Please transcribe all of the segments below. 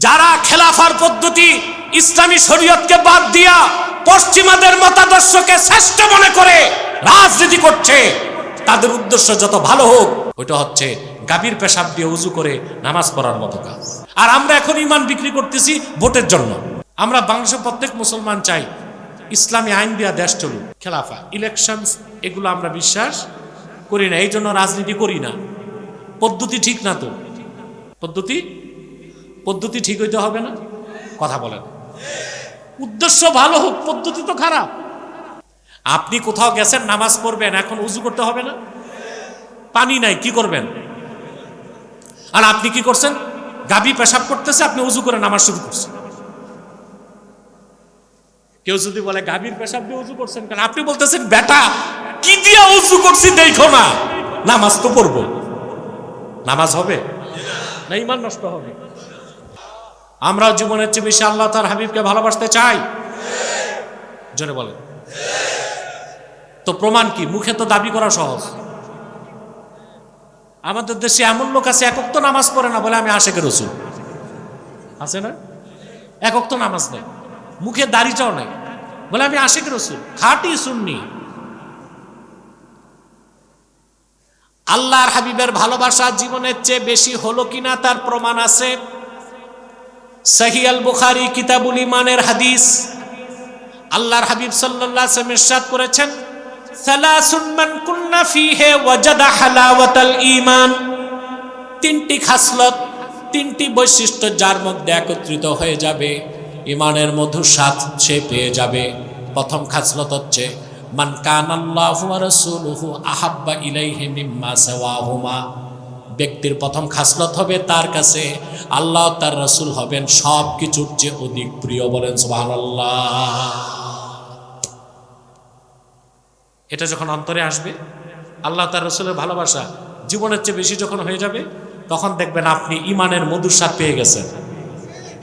যারা খেলাফার পদ্ধতি ইসলামী শরীয়তকে বাদ দিয়া পশ্চিমাদের মতাদর্শকে শ্রেষ্ঠ মনে করে রাজনীতি করছে, তাদের উদ্দেশ্য যত ভালো হোক, ওইটা হচ্ছে গাভীর পেশাব দিয়ে উজু করে নামাজ পড়ার মতো কাজ। আর আমরা এখন ঈমান বিক্রি করতেছি ভোটের জন্য। আমরা বাংলাদেশের প্রত্যেক মুসলমান চাই ইসলামী আইন দিয়া দেশ চলুক, খেলাফা ইলেকশন এগুলো আমরা বিশ্বাস করি না, এই জন্য রাজনীতি করি না। পদ্ধতি ঠিক না তো, পদ্ধতি ঠিক হইতে হবে না, কথা বলেন। উদ্দেশ্য ভালো হোক, পদ্ধতি তো খারাপ। আপনি কোথাও গেছেন নামাজ পড়বেন, এখন উজু করতে হবে না? পানি নাই, কি করবেন? আর আপনি কি করছেন? গাভী পেশাব করতেছে, আপনি উজু করে নামাজ শুরু করছেন। কেউ যদি বলে গাভীর পেশাব দিয়ে উজু করছেন কেন, আপনি বলতেছেন বেটা কি দিয়ে উজু করছি দেখো না, নামাজ তো পড়বো। নামাজ হবে না, ঈমান নষ্ট হবে। আমরা জীবনের চেয়ে বেশি আল্লাহ তার হাবিবকে ভালোবাসতে চাই, জোরে বলেন। তো প্রমাণ কি? মুখে তো দাবি করা সহজ। আমাদের দেশে এমন লোক আছে এক ওয়াক্ত নামাজ পড়ে না, বলে আমি আশিকে রাসূল। আছে না? এক ওয়াক্ত নামাজ নেই, মুখে দাড়িটাও নেই, বলে আমি আশিকে রাসূল, খাঁটি সুন্নি। আল্লাহর হাবিবের ভালোবাসা জীবনের চেয়ে বেশি হলো কিনা তার প্রমাণ আছে। সহিহ আল বুখারী কিতাবুল ঈমানের হাদিস, আল্লাহর হাবিব সাল্লাল্লাহু আলাইহি ওয়াসাল্লাম ইরশাদ করেছেন, সালাসুন মান কুন্না ফীহি ওয়াজাদা হালাওয়াতাল ঈমান। তিনটি খাসলত, তিনটি বৈশিষ্ট্য যার মধ্যে একত্রিত হয়ে যাবে, ঈমানের মধুর স্বাদ সে পেয়ে যাবে। প্রথম খাসলত হচ্ছে মান কানাল্লাহু ওয়া রাসূলুহু আহাব্বা ইলাইহি মিম্মা সাওয়াহুমা। ব্যক্তির প্রথম খাসলত হবে তার কাছে আল্লাহ তার রাসূল হবেন সব কিছুর চেয়ে অধিক প্রিয়। বলেন সুবহানাল্লাহ। এটা যখন অন্তরে আসবে, আল্লাহ তার রাসূলের ভালোবাসা জীবনের চেয়ে বেশি যখন হয়ে যাবে, তখন দেখবেন আপনি ঈমানের মধুর স্বাদ পেয়ে গেছেন।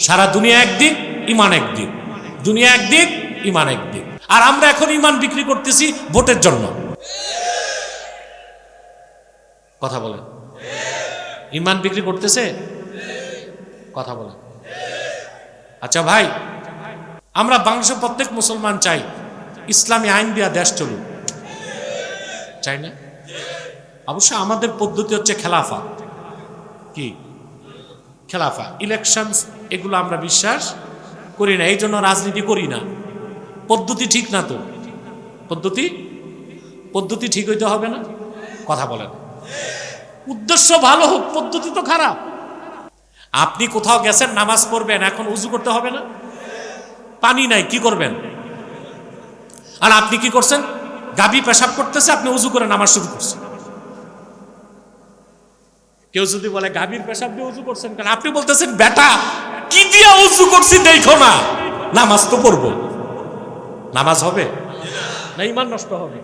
সারা দুনিয়া একদিক, ঈমান একদিক, দুনিয়া একদিক, ঈমান একদিক। আর আমরা এখন ঈমান বিক্রি করতেছি ভোটের জন্য, কথা বলেন। ঈমান বিক্রি করতেছে, কথা বলেন। আচ্ছা ভাই, আমরা বাংলাদেশের প্রত্যেক মুসলমান চাই ইসলামী আইন দিয়া দেশ চলুক, চাই না? অবশ্যই আমাদের পদ্ধতি হচ্ছে খেলাফা। কি খেলাফা ইলেকশন এগুলো আমরা বিশ্বাস করি না, এই জন্য রাজনীতি করি না। পদ্ধতি ঠিক না তো, পদ্ধতি ঠিক হইতে হবে না, কথা বলেন। উদ্দেশ্য ভালো হোক, পদ্ধতি তো খারাপ। আপনি কোথাও গেছেন নামাজ পড়বেন, এখন উজু করতে হবে না? পানি নাই, কি করবেন? আর আপনি কি করছেন? গাভী পেশাব করতেছে, আপনি উজু করে নামাজ শুরু করছেন। কেউ যদি বলে গাভীর পেশাব দিয়ে উজু করছেন কেন, আপনি বলতেছেন বেটা কি দিয়ে উজু করছি দেখো না, নামাজ তো পড়বো। নামাজ হবে না, ঈমান নষ্ট হবে।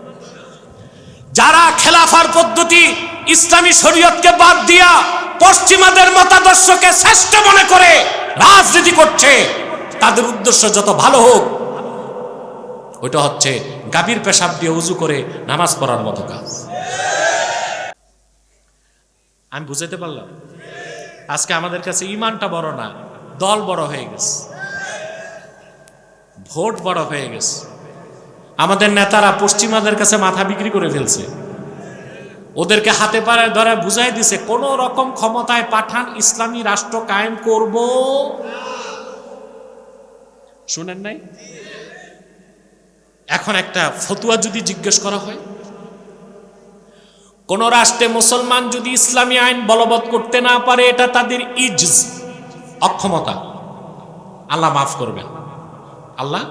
যারা খেলাফার পদ্ধতি ইসলামী শরীয়তকে বাদ দিয়া পশ্চিমাদের মতাদর্শকে শ্রেষ্ঠ মনে করে রাজনীতি করছে, তাদের উদ্দেশ্য যত ভালো হোক, ওইটা হচ্ছে গাভীর পেশাব দিয়ে উজু করে নামাজ পড়ার মতো কাজ। আমি বুঝাইতে পারলাম? আজকে আমাদের কাছে ঈমানটা বড় না, দল বড় হয়ে গেছে, ভোট বড় হয়ে গেছে। আমাদের নেতারা পশ্চিমাদের কাছে মাথা বিক্রি করে ফেলছে, ওদেরকে হাতে পায়ে ধরে বুঝাই দিছে কোন রকম ক্ষমতায় পাঠান ইসলামী রাষ্ট্র কায়েম করব। শুনেন নাই? এখন একটা ফতুয়া যদি জিজ্ঞেস করা হয়, কোন রাষ্ট্রে মুসলমান যদি ইসলামী আইন বলবৎ করতে না পারে, এটা তাদের ইজজ, অক্ষমতা, আল্লাহ মাফ করবেন, আল্লাহ।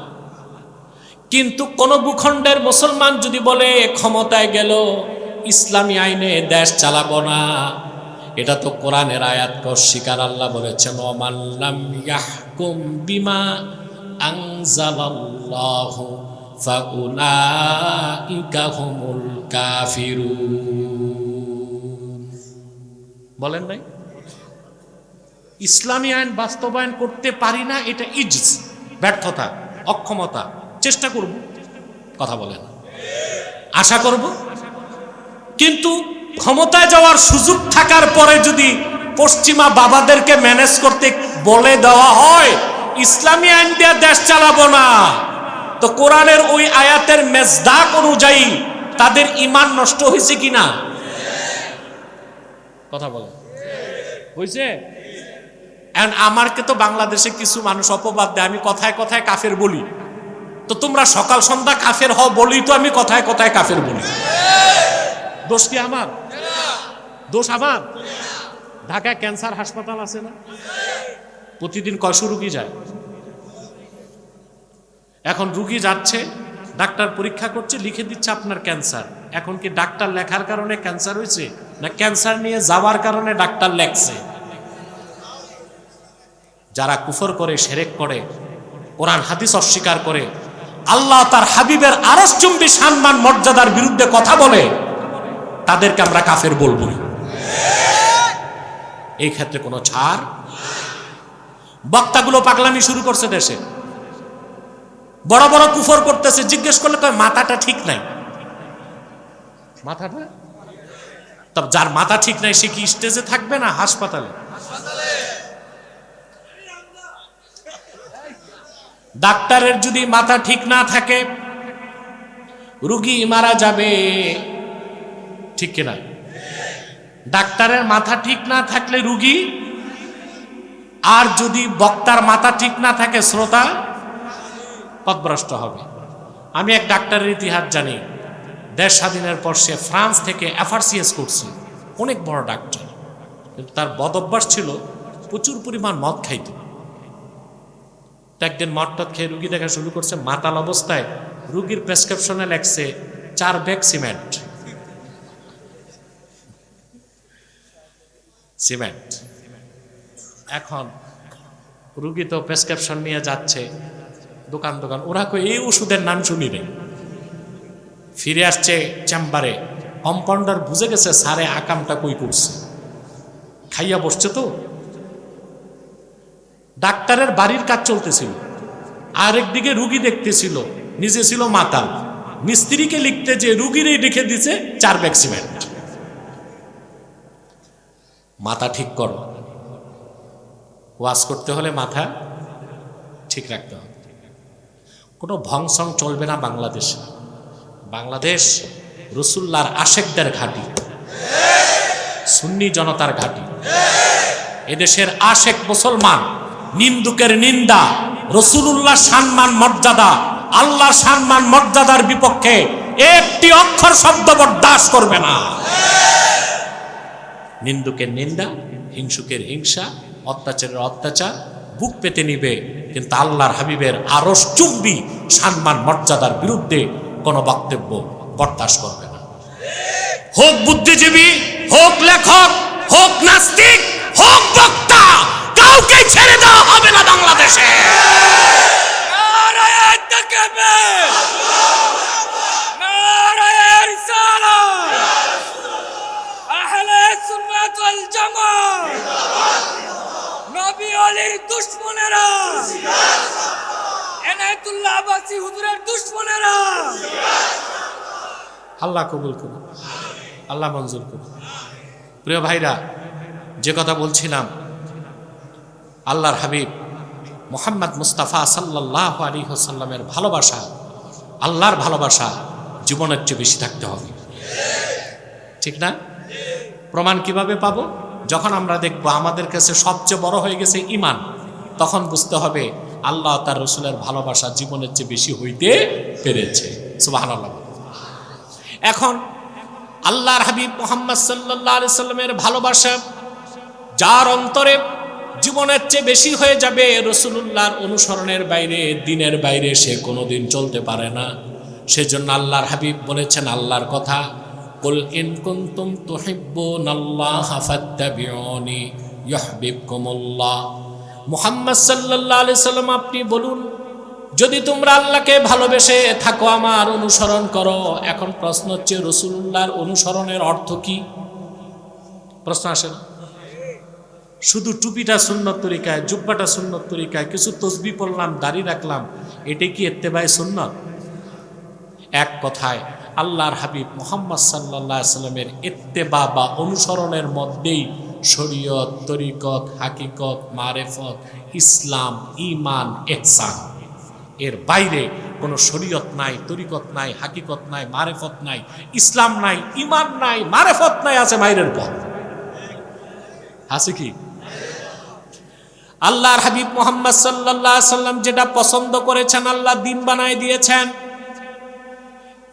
কিন্তু কোন ভূখণ্ডের মুসলমান যদি বলে ক্ষমতায় গেল ইসলামী আইনে দেশ চালাবো না, এটা তো কোরআনের আয়াতকে অস্বীকার। আল্লাহ বলেছেন ওমান লাম ইয়াহকুম বিমা আনজালাল্লাহু ফাউলাইকা হুমুল কাফিরুন। বলেন নাই? ইসলামী আইন বাস্তবায়ন করতে পারি না, এটা ইজজ, ব্যর্থতা, অক্ষমতা। চেষ্টা করব, কথা বলেন, আশা করব। কিন্তু ক্ষমতায় যাওয়ার সুযোগ থাকার পরে যদি পশ্চিমা বাবাদেরকে ম্যানেজ করতে বলে দেওয়া হয় ইসলামী আইন দিয়ে দেশ চালাবো না, তো কোরআনের ওই আয়াতের মেজদাক অনুযায়ী তাদের ঈমান নষ্ট হয়েছে কিনা? কথা বলে হয়েছে? এখন আমারকে তো বাংলাদেশে কিছু মানুষ অপবাদ দেয় আমি কথায় কথায় কাফের বলি, তো তোমরা সকাল সন্ধ্যা কাফের হও বলি, তো আমি কথায় কথায় কাফের বলি। দোষ কি আমার? দোষ আমার? ঢাকায় ক্যান্সার হাসপাতাল আছে না? প্রতিদিন কয়শো রুগী যায়। এখন রুগী যাচ্ছে, ডাক্তার পরীক্ষা করছে, লিখে দিচ্ছে আপনার ক্যান্সার। এখন কি ডাক্তার লেখার কারণে ক্যান্সার হয়েছে, না ক্যান্সার নিয়ে যাওয়ার কারণে ডাক্তার লেখছে? যারা কুফর করে, শিরক করে, কোরআন হাদিস অস্বীকার করে, আল্লাহ তার হাবিবের আরশচুম্বী সম্মান মর্যাদার বিরুদ্ধে কথা বলে, তাদেরকে আমরা কাফের বলবো। এই ক্ষেত্রে কোনো ছাড়। বক্তাগুলো পাগলামি শুরু করছে দেশে, বড় বড় কুফর করতেছে, জিজ্ঞেস করলে কয় মাথাটা ঠিক নাই। মাথাটা তবে যার মাথা ঠিক নাই সে কি স্টেজে থাকবে না হাসপাতালে? ডাক্তারের যদি মাথা ঠিক না থাকে রুগী মারা যাবে, ঠিক কিনা? ডাক্তারের মাথা ঠিক না থাকলে রুগী, আর যদি বক্তার মাথা ঠিক না থাকে শ্রোতা পথভ্রষ্ট হবে। আমি এক ডাক্তারের ইতিহাস জানি, দেশ স্বাধীনের পর সে ফ্রান্স থেকে এফআরসিএস করছে, অনেক বড় ডাক্তার, কিন্তু তার বদ অভ্যাস ছিল প্রচুর পরিমাণ মদ খাইত। একদিন মদ টদ খেয়ে রুগী দেখা শুরু করছে, মাতাল অবস্থায় রুগীর প্রেসক্রিপশনে লেখছে 4 ব্যাগ সিমেন্ট। এখন রুগী তো প্রেসক্রিপশন নিয়ে যাচ্ছে দোকান, ওরা কই এই ওষুধের নাম শুনি নেই। ফিরে আসছে চেম্বারে, কম্পাউন্ডার বুঝে গেছে সারে আকামটা কই করছে, খাইয়া বসছে। তো ডাক্তারের বাড়ির কাজ চলতেছিল, আরেকদিকে রুগী দেখতেছিল, নিজে ছিল মাতাল, মিস্ত্রিকে লিখতে যে রুগীরই লিখে দিছে 4 ব্যাগ সিমেন্ট। মাথা ঠিক করো, ওয়াজ করতে হলে মাথা ঠিক রাখতে হবে। কোনো ভংসং চলবে না বাংলাদেশে। বাংলাদেশ রসুল্লাহর আশেকদের ঘাঁটি, সুন্নি জনতার ঘাঁটি। এদেশের আশেক মুসলমান নিন্দুকের নিন্দা, রসুলুল্লাহ সম্মান মর্যাদা, আল্লাহর সম্মান মর্যাদার বিপক্ষে একটি অক্ষর শব্দ বরদাস্ত করবে না। নিন্দুকের নিন্দা, হিংসুকের হিংসা, অত্যাচারের অত্যাচার বুক পেতে নিবে, কিন্তু আল্লাহর হাবিবের আরশচুম্বী সম্মান মর্যাদার বিরুদ্ধে কোনো বক্তব্য বরদাস্ত করবে না। হোক বুদ্ধিজীবী, হোক লেখক, হোক নাস্তিক, হোক বক্তা, কাউকে ছেড়ে দেওয়া হবে না বাংলাদেশে। দুশ্মনেরা, এনায়েতুল্লাহ আব্বাসী হুজুরের দুশ্মনেরা, আল্লাহ কবুল করুন, আল্লাহ মঞ্জুর করুন। প্রিয় ভাইরা, যে কথা বলছিলাম, আল্লাহর হাবিব মুহাম্মদ মুস্তাফা সাল্লাল্লাহু আলাইহি ওয়াসাল্লামের ভালোবাসা, আল্লাহর ভালোবাসা জীবনের চেয়ে বেশি থাকতে হবে, ঠিক না? প্রমাণ কিভাবে পাবো? যখন আমরা দেখবো আমাদের কাছে সবচেয়ে বড় হয়ে গেছে ঈমান, তখন বুঝতে হবে আল্লাহ তার রসুলের ভালোবাসা জীবনের চেয়ে বেশি হইতে পেরেছে। সুবহানাল্লাহ। এখন আল্লাহর হাবিব মুহাম্মদ সাল্লাল্লাহু আলাইহি সাল্লামের ভালোবাসা যার অন্তরে জীবনের চেয়ে বেশি হয়ে যাবে, রসুলুল্লাহর অনুসরণের বাইরে, দিনের বাইরে সে কোনোদিন চলতে পারে না। সেজন্য আল্লাহর হাবিব বলেছেন আল্লাহর কথা, কুল ইন কুনতুম তুহিব্বুনাল্লাহা ফাত্তাবিউনি ইউহিব্বুকুমুল্লাহ। মুহাম্মদ সাল্লাল্লাহু আলাইহি সাল্লাম আপনি বলুন, যদি তোমরা আল্লাহকে ভালোবেসে থাকো আমার অনুসরণ করো। এখন প্রশ্ন হচ্ছে রাসূলুল্লাহর অনুসরণের অর্থ কি? প্রশ্ন আসে না? শুধু টুপিটা সুন্নত তরিকায়, জুব্বাটা সুন্নত তরিকায়, কিছু তসবিহ পড়লাম, দাড়ি রাখলাম, এটাই কি ইত্তেবায়ে সুন্নাত? এক কথায় আল্লাহর হাবিব মুহাম্মদ সাল্লাল্লাহু আলাইহি সাল্লামের ইত্তেবা বা অনুসরণের মধ্যেই শরীয়ত, তরিকত, হাকিকত, মারেফত, ইসলাম, ঈমান, ইহসান। এর বাইরে কোনো শরীয়ত নাই, তরিকত নাই, হাকিকত নাই, মারেফত নাই, ইসলাম নাই, ঈমান নাই, মারেফত নাই, আছে মাইরের পথ। আছে কি? আল্লাহর হাবিব মুহাম্মদ সাল্লাল্লাহু আলাইহি সাল্লাম যেটা পছন্দ করেছেন আল্লাহ দিন বানায় দিয়েছেন।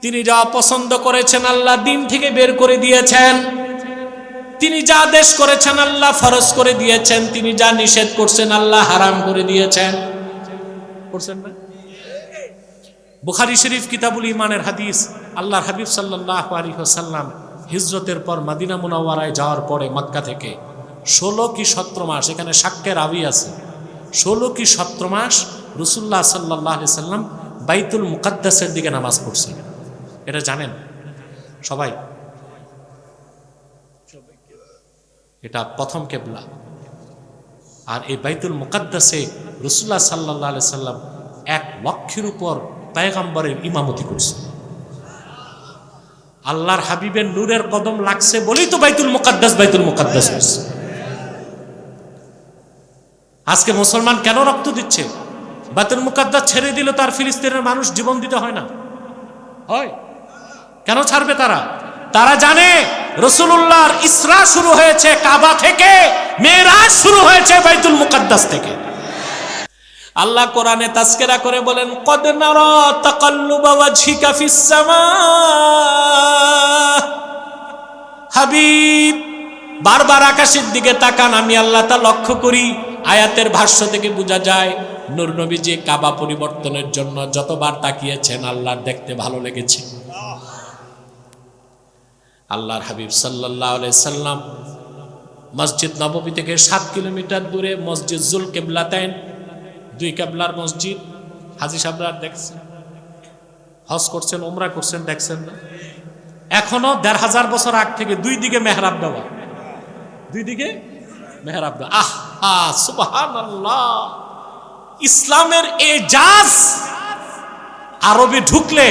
তিনি যা পছন্দ করেছেন আল্লাহ দিন থেকে বের করে দিয়েছেন। তিনি যা আদেশ করেছেন আল্লাহ ফরজ করে দিয়েছেন। তিনি যা নিষেধ করছেন আল্লাহ হারাম করে দিয়েছেন। করছেন না? বুখারী শরীফ কিতাবুল ঈমানের হাদিস, আল্লাহর হাবিব সাল্লাল্লাহু আলাইহি ওয়াসাল্লাম হিজরতের পর মদিনা মুনাওয়ারায় যাওয়ার পরে মক্কা থেকে 16 কি 17 মাস, এখানে সাক্ষ্যের রাবী আছে, 16 কি 17 মাস রাসূলুল্লাহ সাল্লাল্লাহু আলাইহি সাল্লাম বাইতুল মুকাদ্দাসের দিকে নামাজ পড়ছেন। এটা জানেন সবাই? এটা প্রথম কিবলা। আর এই বাইতুল মুকাদ্দাসে রাসূলুল্লাহ সাল্লাল্লাহু আলাইহি সাল্লাম 1 লক্ষের উপর পয়গম্বরের ইমামতি করছেন। আল্লাহর হাবিবের নূরের কদম লাগছে বলেই তো বাইতুল মুকাদ্দাস হয়েছে। আজকে মুসলমান কেন রক্ত দিচ্ছে? বাইতুল মুকাদ্দাস ছেড়ে দিলে তার ফিলিস্তিনের মানুষ জীবন দিতে হয় না? হয়। কেন ছাড়বে তারা? তারা জানে রাসূলুল্লাহর ইসরা শুরু হয়েছে কাবা থেকে, মেরাজ শুরু হয়েছে বাইতুল মুকাদ্দাস থেকে। আল্লাহ কোরআনে তাজকিরা করে বলেন, কদ নারা তাকাল্লুবা ওয়াজহিকা ফিস সামা। হাবিব বারবার আকাশের দিকে তাকান, আমি আল্লাহ তা লক্ষ্য করি। আয়াতের ভাষ্য থেকে বোঝা যায় নূর নবীজি কাবা পরিবর্তনের জন্য যতবার তাকিয়েছেন আল্লাহর দেখতে ভালো লেগেছে। আল্লাহর হাবিব সাল্লাল্লাহু আলাইহি সাল্লাম মসজিদ নববী থেকে 7 কিলোমিটার দূরে মসজিদ জুল কিবলাতাইন, 2 কিবলার মসজিদ। হাজী সাহেবরা দেখছেন, হজ করছেন, উমরা করছেন, দেখছেন না? এখনো 1500 বছর আগ থেকে 2 দিকে মেহরাব দেওয়া, 2 দিকে মেহরাব দেওয়া। আহা সুবহানাল্লাহ! ইসলামের এজাজ, আরবে ঢুকলে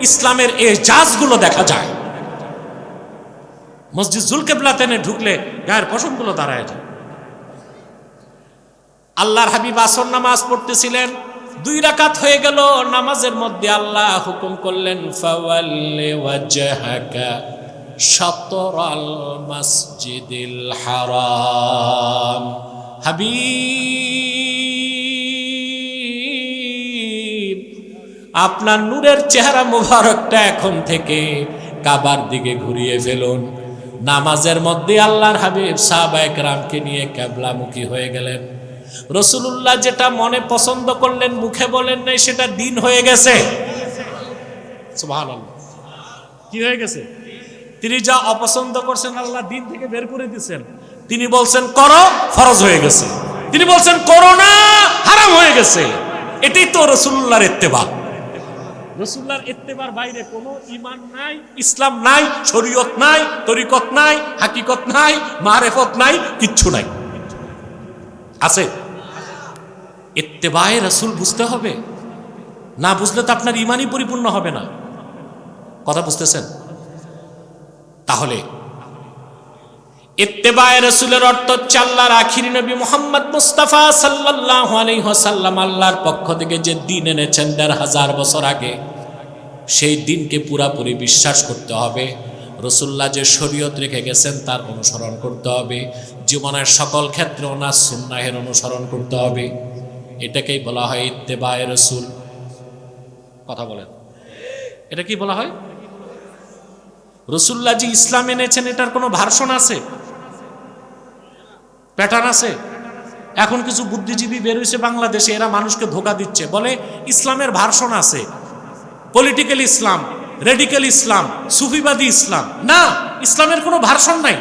ইসলামের এজাজগুলো দেখা যায়। মসজিদ জুল কিবলাতাইনে ঢুকলে গায়ের পশমগুলো দাঁড়ায় যায়। আল্লাহর হাবিব আসর নামাজ পড়তেছিলেন, 2 রাকাত হয়ে গেল। নামাজের মধ্যে আল্লাহ হুকুম করলেন, ফাওয়াল্লি ওয়াজহাকা শাতরাল মসজিদিল হারাম। হাবিব, আপনার নূরের চেহারা মুবারকটা এখন থেকে কাবার দিকে ঘুরিয়ে ফেলুন। নামাজের মধ্যে আল্লাহর হাবিব সাহাবায়ে কেরামকে নিয়ে কিবলামুখী হয়ে গেলেন। রাসূলুল্লাহ যেটা মনে পছন্দ করলেন, মুখে বলেন নাই, সেটা দিন হয়ে গেছে। সুবহানাল্লাহ! কি হয়ে গেছে? তিনি যা অপছন্দ করছেন আল্লাহ দিন থেকে বের করে দিয়েছেন। তিনি বলছেন করো, ফরজ হয়ে গেছে। তিনি বলছেন করো না, হারাম হয়ে গেছে। এটাই তো রাসূলুল্লাহর ইত্তেবা। রাসূলুল্লাহর ইত্তেবার বাইরে কোনো ঈমান নাই, ইসলাম নাই, শরীয়ত নাই, তরিকত নাই, হাকিকত নাই, মারেফত নাই, কিচ্ছু নাই। আছে? ইত্তেবায়ে রাসূল বুঝতে হবে, না বুঝলে তো আপনার ঈমানই পরিপূর্ণ হবে না। কথা বুঝতেছেন? তাহলে ইত্তেবায়ে রাসূলের অর্থ হচ্ছে আল্লাহর আখিরি নবী মুহাম্মদ মুস্তাফা সাল্লাল্লাহু আলাইহি ওয়াসাল্লাম আল্লাহর পক্ষ থেকে যে দ্বীন এনেছেন 1500 বছর আগে, সেই দ্বীনকে পুরাপুরি বিশ্বাস করতে হবে। রাসূলুল্লাহ যে শরীয়ত রেখে গেছেন তার অনুসরণ করতে হবে। জীবনের সকল ক্ষেত্রে ওনার সুন্নাহের অনুসরণ করতে হবে। এটাকেই বলা হয় ইত্তেবায়ে রাসূল। কথা বলেন, এটা কি বলা হয়? রাসূলুল্লাহ যে ইসলাম এনেছেন এটার কোনো ভার্সন আছে, প্যাটার্ন আছে? এখন কিছু বুদ্ধিজীবী বের হয়েছে বাংলাদেশে, এরা মানুষকে ধোঁকা দিচ্ছে, বলে ইসলামের ভার্সন আছে, পলিটিক্যাল ইসলাম, রেডিক্যাল ইসলাম, সুফিবাদী ইসলাম। না, ইসলামের কোনো ভার্সন নাই।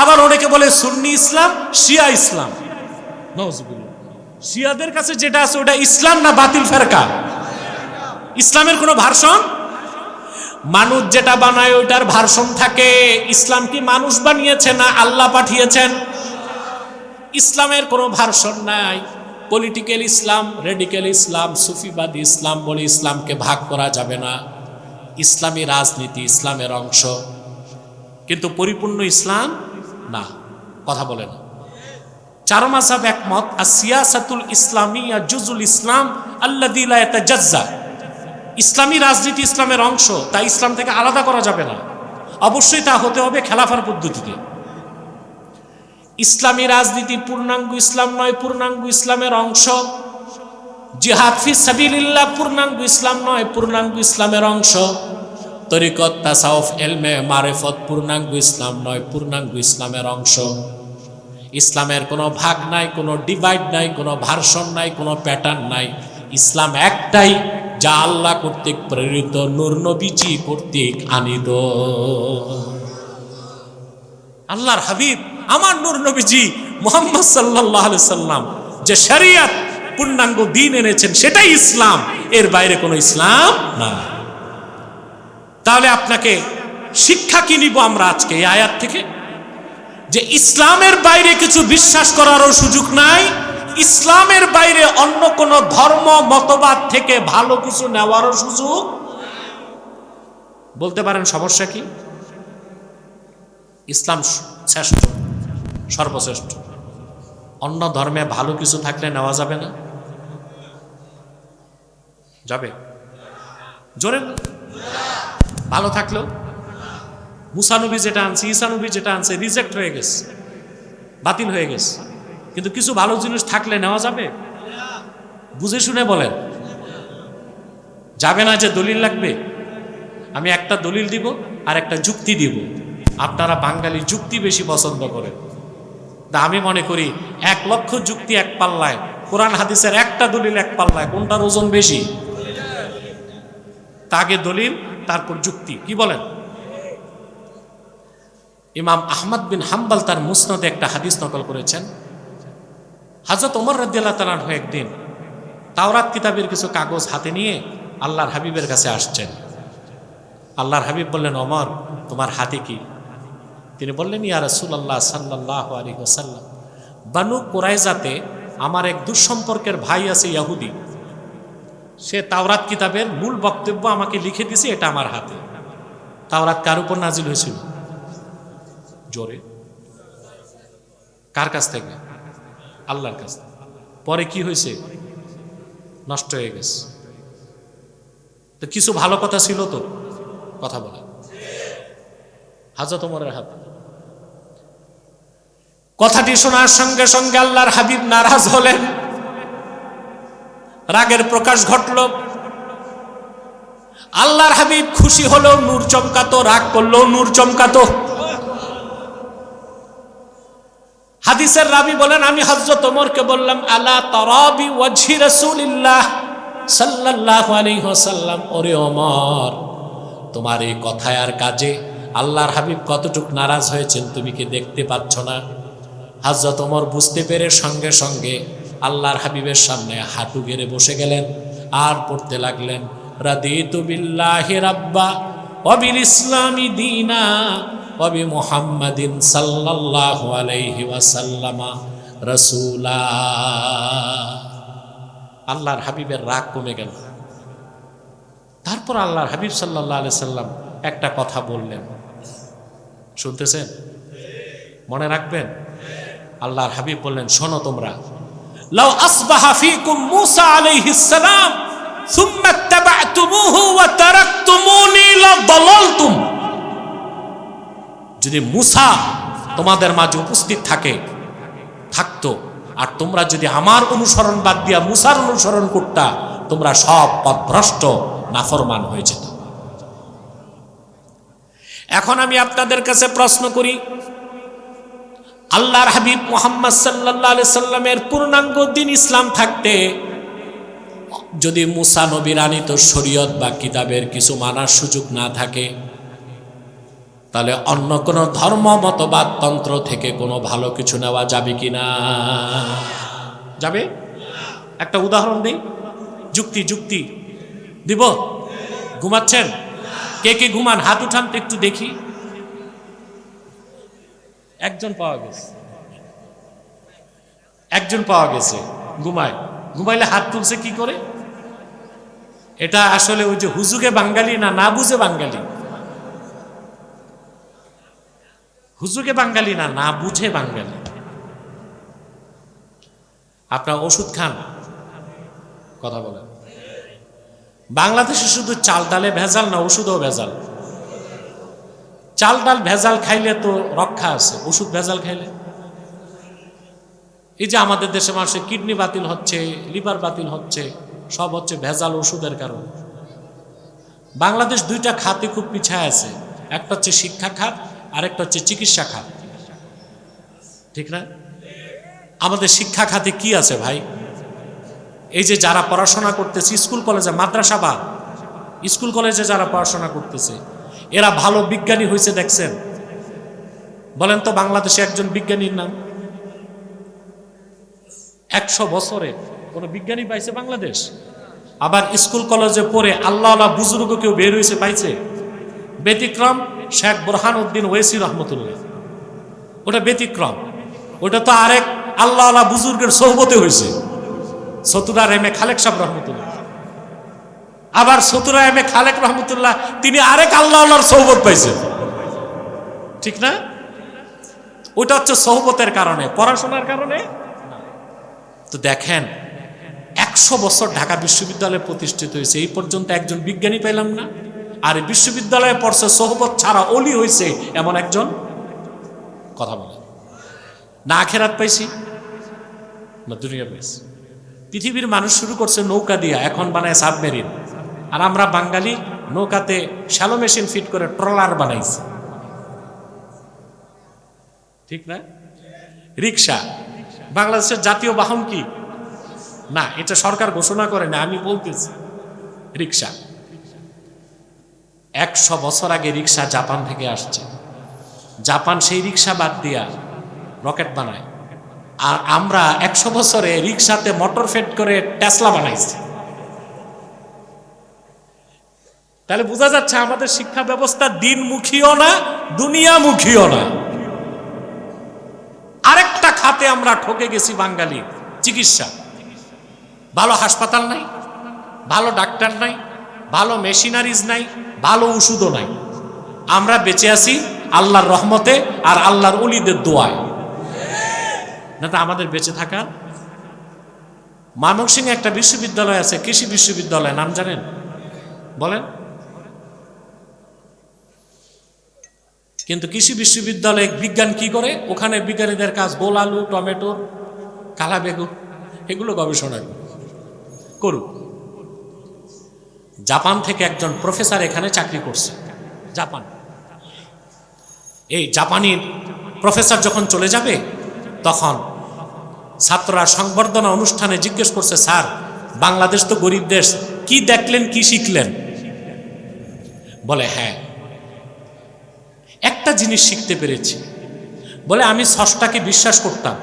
আবার অনেকে বলে সুন্নি ইসলাম, শিয়া ইসলাম। নাউজুবিল্লাহ! শিয়াদের কাছে যেটা আছে ওটা ইসলাম না বাতিল ফেরকা? ইসলামের কোনো ভার্সন? মানুষ যেটা বানায় ওইটার ভার্সন থাকে। ইসলাম কি মানুষ বানিয়েছে না আল্লাহ পাঠিয়েছেন? ইসলামের কোনো ভার্সন নাই। পলিটিক্যাল ইসলাম, রেডিক্যাল ইসলাম, সুফিবাদী ইসলাম বলে ইসলামকে ভাগ করা যাবে না। ইসলামী রাজনীতি ইসলামের অংশ, কিন্তু পরিপূর্ণ ইসলাম না, কথা বলে না। চার মাযহাব একমত, আসিয়াসাতুল ইসলামিয়া জুজুল ইসলাম আল্লাযী লা ইয়াতাজাজ্জা। ইসলামী রাজনীতি ইসলামের অংশ, তা ইসলাম থেকে আলাদা করা যাবে না, অবশ্যই তা হতে হবে খেলাফার পদ্ধতিতে। ইসলামী রাজনীতি পূর্ণাঙ্গ ইসলাম নয়, পূর্ণাঙ্গ ইসলামের অংশ। জিহাদ ফি সাবিলিল্লাহ পূর্ণাঙ্গ ইসলাম নয়, পূর্ণাঙ্গ ইসলামের অংশ। তরিকত, তাসাউফ, ইলমে মারিফত পূর্ণাঙ্গ ইসলাম নয়, পূর্ণাঙ্গ ইসলামের অংশ। ইসলামের কোনো ভাগ নাই, কোনো ডিভাইড নাই, কোনো ভার্সন নাই, কোনো প্যাটার্ন নাই। ইসলাম একটাই, যা আল্লাহ কর্তৃক প্রেরিত, নূর নবীজি কর্তৃক আনিত। আল্লাহর হাবিব আমার নূর নবীজি মুহাম্মদ সাল্লাল্লাহু আলাইহি সাল্লাম যে শরিয়ত পূর্ণাঙ্গ দ্বীন এনেছেন, সেটাই ইসলাম, এর বাইরে কোনো ইসলাম না। তাহলে আপনাকে শিক্ষা কি নিব আমরা আজকে এই আয়াত থেকে? যে ইসলামের বাইরে কিছু বিশ্বাস করারও সুযোগ নাই, ইসলামের বাইরে অন্য কোন ধর্ম মতবাদ থেকে ভালো কিছু নেওয়ারও সুযোগ। বলতে পারেন সমস্যা কি? ইসলাম শ্রেষ্ঠ, সর্বশ্রেষ্ঠ। অন্য ধর্মে ভালো কিছু থাকলে নেওয়া যাবে না? যাবে? জোরে ভালো থাকলেও মুসা নবী যেটা আনছে, ঈসা নবী যেটা আনছে, রিজেক্ট হয়ে গেছে, বাতিল হয়ে গেছে। কিন্তু কিছু ভালো জিনিস থাকলে নেওয়া যাবে? বুঝে শুনে বলেন, যাবে না যে দলিল লাগবে। আমি একটা দলিল দিব আর একটা যুক্তি দিব। আপনারা বাঙালি যুক্তি বেশি পছন্দ করেন, তা আমি মনে করি 1,00,000 যুক্তি এক পাল্লায়, কোরআন হাদিসের একটা দলিল এক পাল্লায়, কোনটার ওজন বেশি? তা আগে দলিল, তারপর যুক্তি। কি বলেন? ইমাম আহমদ বিন হাম্বল তার মুসনাদে একটা হাদিস নকল করেছেন। হযরত ওমর রাদিয়াল্লাহু তাআলা আনহু একদিন তাওরাত কিতাবের কিছু কাগজ হাতে নিয়ে আল্লাহর হাবিবের কাছে আসছেন। আল্লাহর হাবিব বললেন, ওমর, তোমার হাতে কি? তিনি বললেন, ইয়া রাসূলুল্লাহ সাল্লাল্লাহু আলাইহি ওয়াসাল্লাম, বানু কুরাইজাতে আমার এক দুঃসম্পর্কের ভাই আছে ইহুদি, সে তাওরাত কিতাবের মূল বক্তব্য আমাকে লিখে দিয়েছে, এটা আমার হাতে। তাওরাত কার উপর নাজিল হয়েছিল? জোরে, কার কাছ থেকে? আল্লাহর কাছ থেকে। পরে কি হয়েছে? নষ্ট হয়ে গেছে। তো কিছু ভালো কথা ছিল তো, কথা বলে। হযরত ওমরের হাতে কথাটি শোনার সঙ্গে সঙ্গে আল্লাহর হাবিব নারাজ হলেন, রাগের প্রকাশ ঘটল। আল্লাহর হাবিব খুশি হলেও নূর চমকাতো, রাগ করলেও নূর চমকাতো। হাদিসের রাবি বলেন, আমি হযরত ওমরকে বললাম, আলা তারাবি ওয়াজহি রাসূলিল্লাহ সাল্লাল্লাহু আলাইহি ওয়াসাল্লাম, ওরে ওমর, তোমার এই কথায় আর কাজে আল্লাহর হাবিব কতটুক নারাজ হয়েছেন তুমি কি দেখতে পাচ্ছ না? হযরত ওমর বুঝতে পেরে সঙ্গে সঙ্গে আল্লাহর হাবিবের সামনে হাঁটু গেড়ে বসে গেলেন আর পড়তে লাগলেন, রাদিতু বিল্লাহি রাব্বা ওয়া বিল ইসলামি দীনা ওয়া বি মুহাম্মাদিন সাল্লাল্লাহু আলাইহি ওয়াসাল্লাম রাসূলা। আল্লাহর হাবিবের রাগ কমে গেল। তারপর আল্লাহর হাবিব সাল্লাল্লাহু আলাইহি সাল্লাম একটা কথা বললেন, শুনতেছেন? মনে রাখবেন। আল্লাহর হাবিব বললেন, শোনো তোমরা, লাউ আসবাহা ফীকুম মূসা আলাইহিস সালাম সুম্মা ইত্তাবা'তুমুহু ওয়া তারাকতুমুনি লাদালালতুম। যদি মূসা তোমাদের মাঝে উপস্থিত থাকতো আর তোমরা যদি আমার অনুসরণ বাদ দিয়া মূসার অনুসরণ করতা, তোমরা সব পথভ্রষ্ট নাফরমান হয়ে যেত। এখন আমি আপনাদের কাছে প্রশ্ন করি, আল্লাহর হাবিব মুহাম্মদ সাল্লাল্লাহু আলাইহি সাল্লামের পূর্ণাঙ্গ দ্বীন ইসলাম থাকতে যদি মূসা নবীর আনিত শরীয়ত বা কিতাবের কিছু মানার সুযোগ না থাকে, তাহলে অন্য কোনো ধর্ম মতবাদ তন্ত্র থেকে কোনো ভালো কিছু নেওয়া যাবে কিনা? যাবে? একটা উদাহরণ দিই, যুক্তি দিব। ঘুমাচ্ছেন? কে কে ঘুমান? হাত উঠান তো একটু দেখি। একজন পাওয়া গেছে, ঘুমাইলে হাত তুলছে কি করে? এটা আসলে ওই যে হুজুগে বাঙালি না বুঝে বাঙালি। হুজুগে বাঙালি না, না বুঝে বাঙালি। আপনার ওষুধ খান, কথা বলেন। বাংলাদেশে শুধু চাল ডালে ভেজাল না, ওষুধও ভেজাল। চাল ডাল ভেজাল খাইলে তো রক্ষা আছে, ওষুধ ভেজাল খাইলে। এই যে আমাদের দেশে মানুষের কিডনি বাতিল হচ্ছে, লিভার বাতিল হচ্ছে, সব হচ্ছে ভেজাল ওষুধের কারণে। বাংলাদেশ দুইটা খাতে খুব পিছায় আছে, একটা হচ্ছে শিক্ষা খাত, আরেকটা হচ্ছে চিকিৎসা খাত, ঠিক না? আমাদের শিক্ষা খাতে কি আছে ভাই? এই যে যারা পড়াশোনা করতেছে স্কুল কলেজে, মাদ্রাসা বা স্কুল কলেজে যারা পড়াশোনা করতেছে, এরা ভালো বিজ্ঞানী হয়েছে দেখছেন? বলেন তো বাংলাদেশে একজন বিজ্ঞানীর নাম? 100 বছরে কোন বিজ্ঞানী পাইছে বাংলাদেশ? আবার স্কুল কলেজে পড়ে আল্লাহ আল্লাহ বুজুর্গ কেউ বের হয়েছে পাইছে? ব্যতিক্রম শেখ বুরহানুদ্দিন ওয়েসি রহমতুল্লাহ, ওটা ব্যতিক্রম। ওটা তো আরেক আল্লাহ আল্লাহ বুজুর্গের সোহবতে হয়েছে, সতুরা এম.এ খালেক সাহেব রহমতুল্লাহ। আবার সতুরা এম.এ খালেক রহমতুল্লাহ তিনি আরেক আল্লাহ আল্লাহর সোহবত পাইছেন, ঠিক না? ওটা হচ্ছে সোহবতের কারণে, পড়াশোনার কারণে। তো দেখেন 100 বছর ঢাকা বিশ্ববিদ্যালয় প্রতিষ্ঠিত হয়েছে, এই পর্যন্ত একজন বিজ্ঞানী পেলাম না। আর বিশ্ববিদ্যালয়ে পড়ছে, সোহবত ছাড়া অলি হয়েছে এমন একজন, কথা বলে না। আখেরাত পাইছি না দুনিয়া পাইছি? পৃথিবীর মানুষ শুরু করছে নৌকা দিয়া, এখন বানায় সাবমেরিন। আর আমরা বাঙালি নৌকাতে শ্যালো মেশিন ফিট করে ট্রলার বানাইছি, ঠিক না? রিক্সা বাংলাদেশের জাতীয় বাহন কি? না, এটা সরকার ঘোষণা করে না, আমি বলতেছি রিক্সা। 100 বছর আগে রিক্সা জাপান থেকে আসছে। জাপান সেই রিক্সা বাদ দিয়া রকেট বানায়, আর আমরা 100 বছরে রিক্সাতে মোটর ফেট করে টেসলা বানাইছি। তাহলে বোঝা যাচ্ছে আমাদের শিক্ষা ব্যবস্থা দিনমুখীও না, দুনিয়ামুখীও না। আরেকটা খাতে আমরা ঠকে গেছি বাঙালি, চিকিৎসা। ভালো হাসপাতাল নাই, ভালো ডাক্তার নাই, ভালো মেশিনারিজ নাই, ভালো ওষুধও নাই। আমরা বেঁচে আছি আল্লাহর রহমতে আর আল্লাহর ওলিদের দোয়ায়, না তো আমাদের বেঁচে থাকা। ময়মনসিংহে একটা বিশ্ববিদ্যালয় আছে, কৃষি বিশ্ববিদ্যালয়, নাম জানেন? বলেন। কিন্তু কৃষি বিশ্ববিদ্যালয়ে বিজ্ঞান কি করে? ওখানে বিজ্ঞানীদের কাজ গোল আলু, টমেটো, কালা বেগুন, এগুলো গবেষণা করুক। জাপান থেকে একজন প্রফেসর এখানে চাকরি করছে, জাপান। এই জাপানি প্রফেসর যখন চলে যাবে, তখন ছাত্ররা সংবর্ধনা অনুষ্ঠানে জিজ্ঞেস করছে, স্যার বাংলাদেশ তো গরিব দেশ, কি দেখলেন, কি শিখলেন? বলে হ্যাঁ, একটা জিনিস শিখতে পেরেছি। বলে আমি স্রষ্টাকে বিশ্বাস করতাম,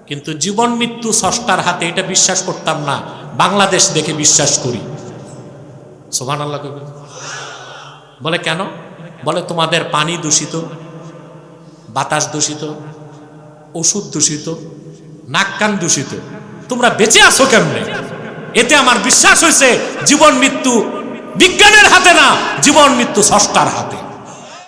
কিন্তু জীবন মৃত্যু স্রষ্টার হাতে, এটা বিশ্বাস করতাম না, বাংলাদেশ দেখে বিশ্বাস করি। সুবহানাল্লাহ। বলে কেন? বলে তোমাদের পানি দূষিত, বাতাস দূষিত, ওষুধ দূষিত, নাক কান দূষিত, তোমরা বেঁচে আছো কেমনে? এতে আমার বিশ্বাস হয়েছে জীবন মৃত্যু বিজ্ঞানের হাতে না, জীবন মৃত্যু স্রষ্টার হাতে।